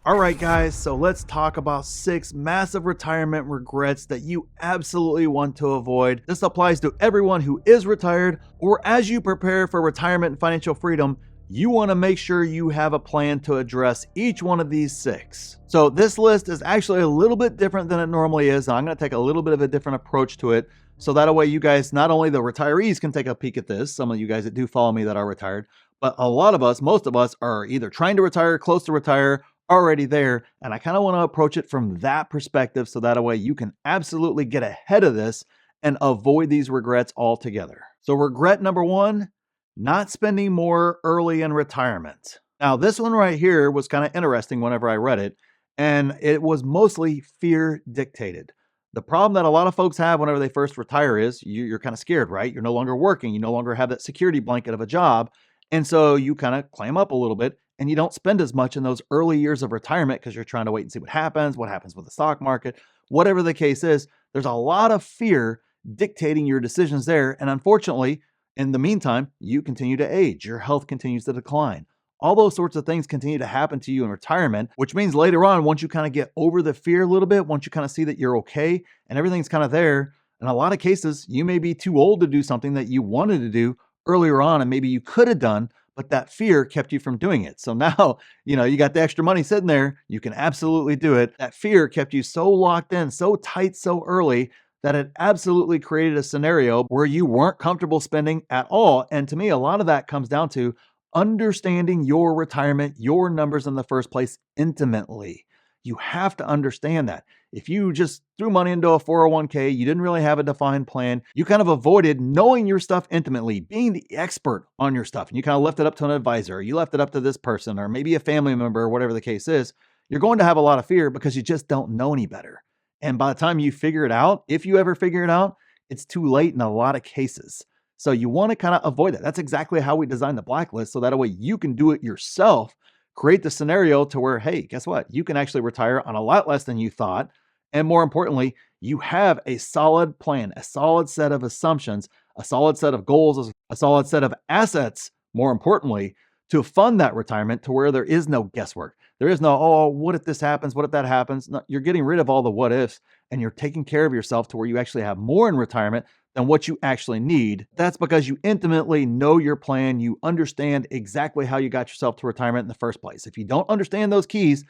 All right, guys, so let's talk about 6 massive retirement regrets that you absolutely want to avoid. This applies to everyone who is retired, or as you prepare for retirement and financial freedom, you want to make sure you have a plan to address each one of these 6. So this list is actually a little bit different than it normally is. And I'm going to take a little bit of a different approach to it. So that way you guys, not only the retirees can take a peek at this, some of you guys that do follow me that are retired, but a lot of us, most of us are either trying to retire, close to retire, already there. And I kind of want to approach it from that perspective. So that way you can absolutely get ahead of this and avoid these regrets altogether. So regret number 1, not spending more early in retirement. Now, this one right here was kind of interesting whenever I read it, and it was mostly fear dictated. The problem that a lot of folks have whenever they first retire is you're kind of scared, right? You're no longer working. You no longer have that security blanket of a job. And so you kind of clam up a little bit and you don't spend as much in those early years of retirement because you're trying to wait and see what happens with the stock market, whatever the case is. There's a lot of fear dictating your decisions there. And unfortunately, in the meantime, you continue to age, your health continues to decline. All those sorts of things continue to happen to you in retirement, which means later on, once you kind of get over the fear a little bit, once you kind of see that you're okay and everything's kind of there, in a lot of cases, you may be too old to do something that you wanted to do earlier on and maybe you could have done, but that fear kept you from doing it. So now, you got the extra money sitting there, you can absolutely do it. That fear kept you so locked in, so tight, so early that it absolutely created a scenario where you weren't comfortable spending at all. And to me, a lot of that comes down to understanding your retirement, your numbers in the first place intimately. You have to understand that. If you just threw money into a 401k, you didn't really have a defined plan, you kind of avoided knowing your stuff intimately, being the expert on your stuff, and you kind of left it up to an advisor, or you left it up to this person, or maybe a family member, or whatever the case is, you're going to have a lot of fear because you just don't know any better. And by the time you figure it out, if you ever figure it out, it's too late in a lot of cases. So you want to kind of avoid that. That's exactly how we designed the blacklist. So that way you can do it yourself, create the scenario to where, hey, guess what? You can actually retire on a lot less than you thought. And more importantly, you have a solid plan, a solid set of assumptions, a solid set of goals, a solid set of assets, more importantly, to fund that retirement to where there is no guesswork. There is no, oh, what if this happens? What if that happens? No, you're getting rid of all the what ifs and you're taking care of yourself to where you actually have more in retirement than what you actually need. That's because you intimately know your plan. You understand exactly how you got yourself to retirement in the first place. If you don't understand those keys,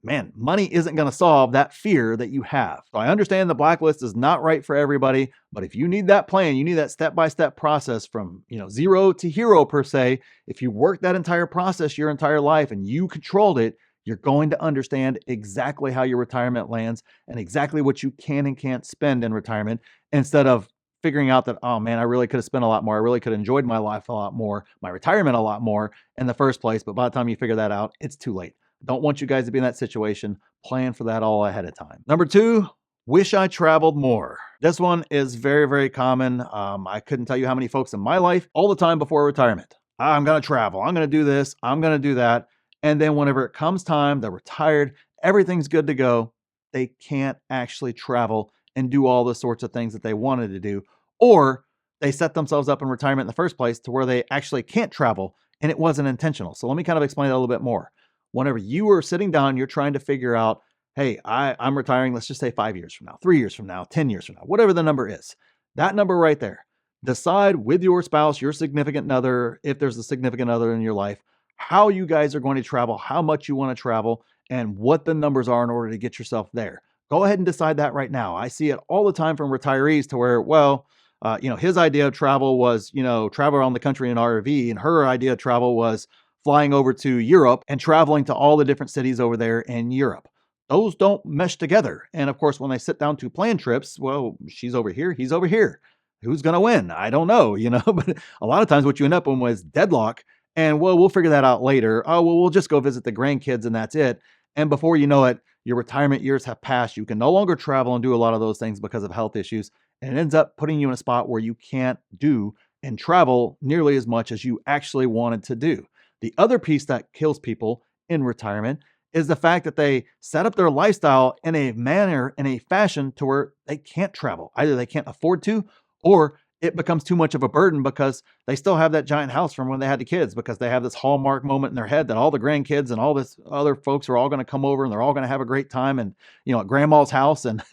man, money isn't going to solve that fear that you have. So I understand the blacklist is not right for everybody, but if you need that plan, you need that step-by-step process from, 0 to hero per se. If you work that entire process your entire life and you controlled it, you're going to understand exactly how your retirement lands and exactly what you can and can't spend in retirement instead of figuring out that, oh man, I really could have spent a lot more. I really could have enjoyed my life a lot more, my retirement a lot more in the first place. But by the time you figure that out, it's too late. Don't want you guys to be in that situation. Plan for that all ahead of time. Number 2, wish I traveled more. This one is very, very common. I couldn't tell you how many folks in my life all the time before retirement. I'm going to travel. I'm going to do this. I'm going to do that. And then whenever it comes time, they're retired, everything's good to go. They can't actually travel and do all the sorts of things that they wanted to do, or they set themselves up in retirement in the first place to where they actually can't travel and it wasn't intentional. So let me kind of explain that a little bit more. Whenever you are sitting down, you're trying to figure out, hey, I'm retiring, let's just say 5 years from now, 3 years from now, 10 years from now, whatever the number is, that number right there. Decide with your spouse, your significant other, if there's a significant other in your life, how you guys are going to travel, how much you want to travel, and what the numbers are in order to get yourself there. Go ahead and decide that right now. I see it all the time from retirees to where, his idea of travel was, travel around the country in an RV, and her idea of travel was flying over to Europe and traveling to all the different cities over there in Europe. Those don't mesh together. And of course, when they sit down to plan trips, well, she's over here, he's over here. Who's going to win? I don't know, but a lot of times what you end up with was deadlock. And we'll figure that out later. Oh, well, we'll just go visit the grandkids and that's it. And before you know it, your retirement years have passed. You can no longer travel and do a lot of those things because of health issues. And it ends up putting you in a spot where you can't do and travel nearly as much as you actually wanted to do. The other piece that kills people in retirement is the fact that they set up their lifestyle in a manner, in a fashion to where they can't travel. Either they can't afford to, or it becomes too much of a burden because they still have that giant house from when they had the kids, because they have this hallmark moment in their head that all the grandkids and all this other folks are all going to come over and they're all going to have a great time, and at grandma's house and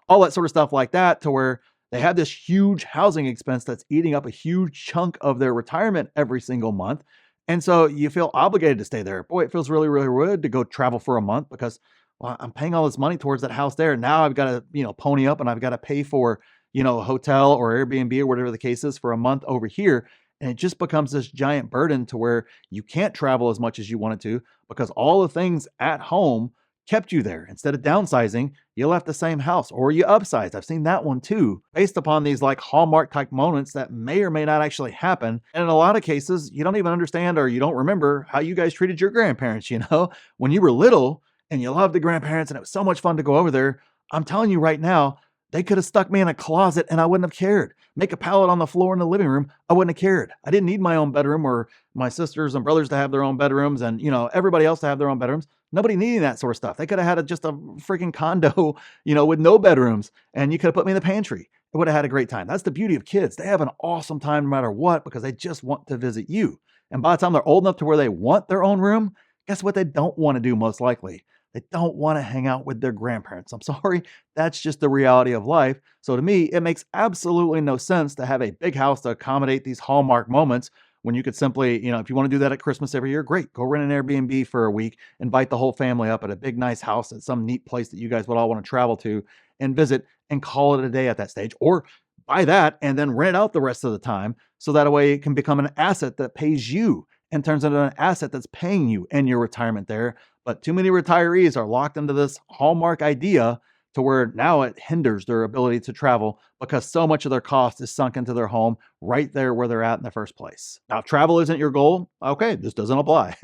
all that sort of stuff like that, to where they have this huge housing expense that's eating up a huge chunk of their retirement every single month. And so you feel obligated to stay there. Boy, it feels really, really good to go travel for a month because, well, I'm paying all this money towards that house there. Now I've got to, pony up and I've got to pay for, a hotel or Airbnb or whatever the case is for a month over here. And it just becomes this giant burden to where you can't travel as much as you wanted to because all the things at home kept you there. Instead of downsizing, you left the same house or you upsized. I've seen that one too, based upon these like hallmark type moments that may or may not actually happen. And in a lot of cases, you don't even understand or you don't remember how you guys treated your grandparents. When you were little and you loved the grandparents and it was so much fun to go over there. I'm telling you right now, they could have stuck me in a closet and I wouldn't have cared. Make a pallet on the floor in the living room, I wouldn't have cared. I didn't need my own bedroom or my sisters and brothers to have their own bedrooms and, everybody else to have their own bedrooms. Nobody needed that sort of stuff. They could have had just a freaking condo, with no bedrooms, and you could have put me in the pantry. It would have had a great time. That's the beauty of kids. They have an awesome time no matter what because they just want to visit you. And by the time they're old enough to where they want their own room, guess what they don't want to do most likely? They don't want to hang out with their grandparents. I'm sorry, that's just the reality of life. So to me, it makes absolutely no sense to have a big house to accommodate these hallmark moments when you could simply, if you want to do that at Christmas every year, great. Go rent an Airbnb for a week, invite the whole family up at a big, nice house at some neat place that you guys would all want to travel to and visit and call it a day at that stage. Or buy that and then rent out the rest of the time so that way it can become an asset that pays you and turns into an asset that's paying you in your retirement there. But too many retirees are locked into this hallmark idea to where now it hinders their ability to travel because so much of their cost is sunk into their home right there where they're at in the first place. Now, if travel isn't your goal, okay, this doesn't apply.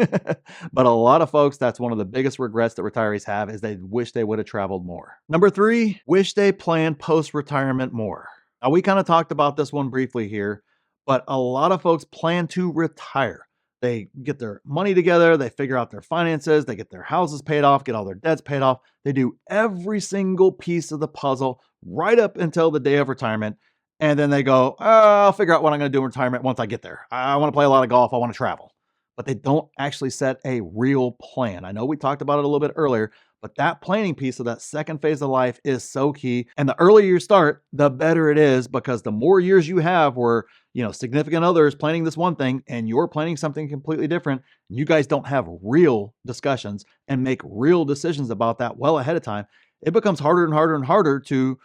But a lot of folks, that's one of the biggest regrets that retirees have is they wish they would have traveled more. Number 3, wish they planned post-retirement more. Now, we kind of talked about this one briefly here, but a lot of folks plan to retire. They get their money together, they figure out their finances, they get their houses paid off, get all their debts paid off. They do every single piece of the puzzle right up until the day of retirement. And then they go, I'll figure out what I'm going to do in retirement once I get there. I want to play a lot of golf. I want to travel. But they don't actually set a real plan. I know we talked about it a little bit earlier, but that planning piece of that second phase of life is so key. And the earlier you start, the better it is because the more years you have where, significant others planning this one thing and you're planning something completely different, you guys don't have real discussions and make real decisions about that well ahead of time, it becomes harder and harder and harder to,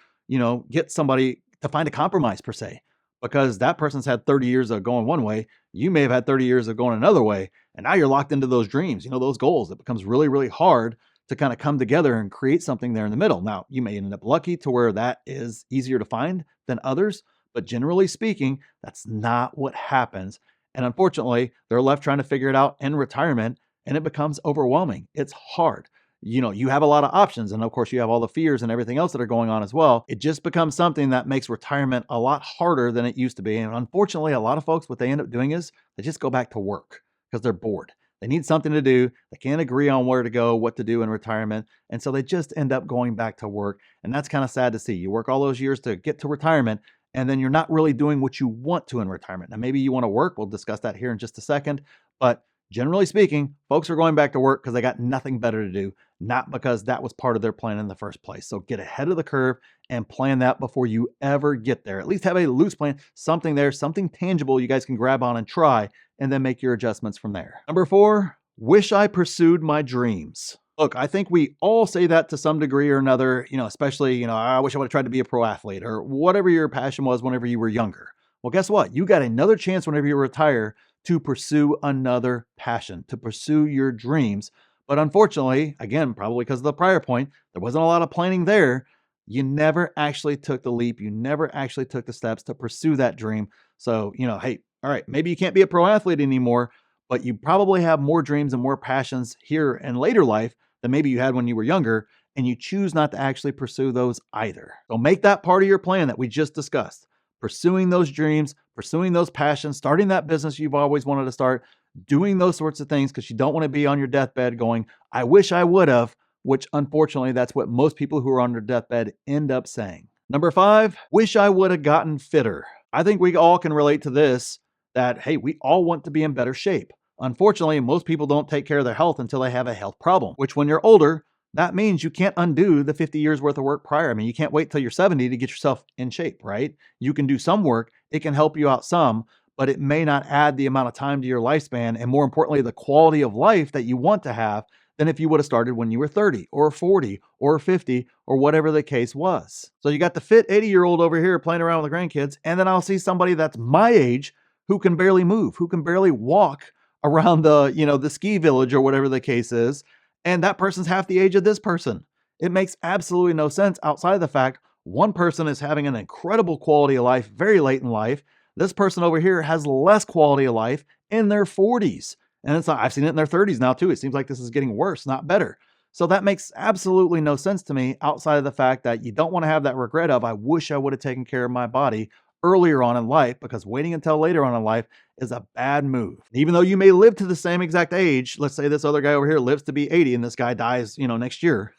get somebody to find a compromise per se, because that person's had 30 years of going one way. You may have had 30 years of going another way. And now you're locked into those dreams, those goals. It becomes really, really hard to kind of come together and create something there in the middle. Now, you may end up lucky to where that is easier to find than others, but generally speaking, that's not what happens. And unfortunately, they're left trying to figure it out in retirement, and it becomes overwhelming. It's hard. You have a lot of options, and of course, you have all the fears and everything else that are going on as well. It just becomes something that makes retirement a lot harder than it used to be. And unfortunately, a lot of folks, what they end up doing is they just go back to work because they're bored. They need something to do. They can't agree on where to go, what to do in retirement. And so they just end up going back to work. And that's kind of sad to see. You work all those years to get to retirement, and then you're not really doing what you want to in retirement. Now, maybe you want to work. We'll discuss that here in just a second. But generally speaking, folks are going back to work because they got nothing better to do, not because that was part of their plan in the first place. So get ahead of the curve and plan that before you ever get there. At least have a loose plan, something there, something tangible you guys can grab on and try, and then make your adjustments from there. Number 4, wish I pursued my dreams. Look, I think we all say that to some degree or another, especially, I wish I would have tried to be a pro athlete or whatever your passion was whenever you were younger. Well, guess what? You got another chance whenever you retire to pursue another passion, to pursue your dreams. But unfortunately, again, probably because of the prior point, there wasn't a lot of planning there. You never actually took the leap. You never actually took the steps to pursue that dream. So, hey, all right, maybe you can't be a pro athlete anymore, but you probably have more dreams and more passions here in later life than maybe you had when you were younger, and you choose not to actually pursue those either. So make that part of your plan that we just discussed. Pursuing those dreams, pursuing those passions, starting that business you've always wanted to start, doing those sorts of things because you don't want to be on your deathbed going, I wish I would have, which unfortunately, that's what most people who are on their deathbed end up saying. Number 5, wish I would have gotten fitter. I think we all can relate to this, that, hey, we all want to be in better shape. Unfortunately, most people don't take care of their health until they have a health problem, which when you're older, that means you can't undo the 50 years worth of work prior. I mean, you can't wait till you're 70 to get yourself in shape, right? You can do some work, it can help you out some, but it may not add the amount of time to your lifespan and more importantly, the quality of life that you want to have than if you would have started when you were 30 or 40 or 50 or whatever the case was. So you got the fit 80-year-old over here playing around with the grandkids, and then I'll see somebody that's my age who can barely move, who can barely walk around the ski village or whatever the case is, and that person's half the age of this person. It makes absolutely no sense outside of the fact one person is having an incredible quality of life very late in life. This person over here has less quality of life in their 40s. And it's not, I've seen it in their 30s now too. It seems like this is getting worse, not better. So that makes absolutely no sense to me outside of the fact that you don't want to have that regret of, I wish I would have taken care of my body earlier on in life, because waiting until later on in life is a bad move. Even though you may live to the same exact age, let's say this other guy over here lives to be 80 and this guy dies, next year.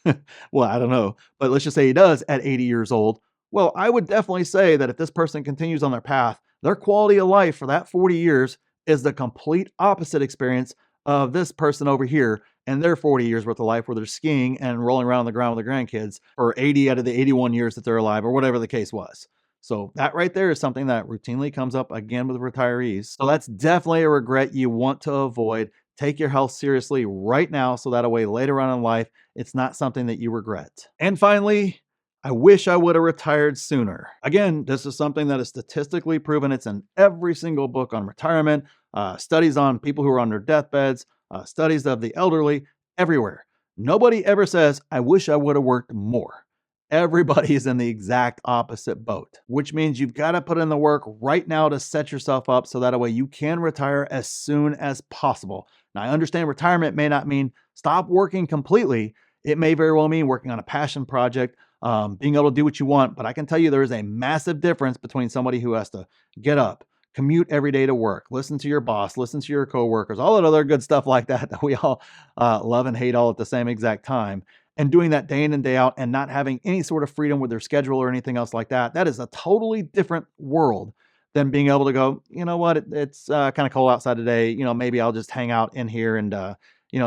Well, I don't know, but let's just say he does at 80 years old. Well, I would definitely say that if this person continues on their path, their quality of life for that 40 years is the complete opposite experience of this person over here and their 40 years worth of life where they're skiing and rolling around on the ground with their grandkids for 80 out of the 81 years that they're alive or whatever the case was. So that right there is something that routinely comes up again with retirees. So that's definitely a regret you want to avoid. Take your health seriously right now so that way later on in life, it's not something that you regret. And finally, I wish I would have retired sooner. Again, this is something that is statistically proven. It's in every single book on retirement, studies on people who are on their deathbeds, studies of the elderly, everywhere. Nobody ever says, I wish I would have worked more. Everybody is in the exact opposite boat, which means you've got to put in the work right now to set yourself up so that way you can retire as soon as possible. Now, I understand retirement may not mean stop working completely. It may very well mean working on a passion project, being able to do what you want. But I can tell you there is a massive difference between somebody who has to get up, commute every day to work, listen to your boss, listen to your coworkers, all that other good stuff like that we all love and hate all at the same exact time. And doing that day in and day out and not having any sort of freedom with their schedule or anything else like that, that is a totally different world than being able to go, you know what, it's kind of cold outside today. Maybe I'll just hang out in here and,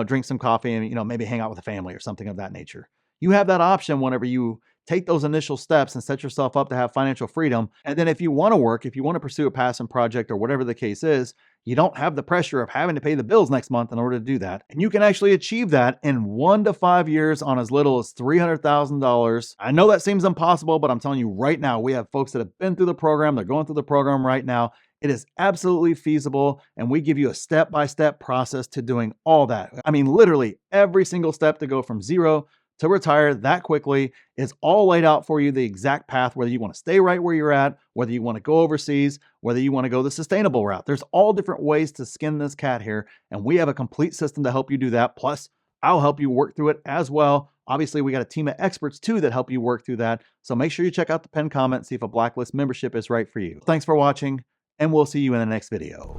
drink some coffee and, maybe hang out with the family or something of that nature. You have that option whenever you take those initial steps and set yourself up to have financial freedom. And then if you want to work, if you want to pursue a passion project or whatever the case is, you don't have the pressure of having to pay the bills next month in order to do that. And you can actually achieve that in 1 to 5 years on as little as $300,000. I know that seems impossible, but I'm telling you right now, we have folks that have been through the program. They're going through the program right now. It is absolutely feasible. And we give you a step-by-step process to doing all that. I mean, literally every single step to go from zero to retire that quickly is all laid out for you, the exact path, whether you want to stay right where you're at, whether you want to go overseas, whether you want to go the sustainable route. There's all different ways to skin this cat here, and we have a complete system to help you do that. Plus, I'll help you work through it as well. Obviously, we got a team of experts too that help you work through that. So make sure you check out the pinned comment, see if a Blacklist membership is right for you. Thanks for watching, and we'll see you in the next video.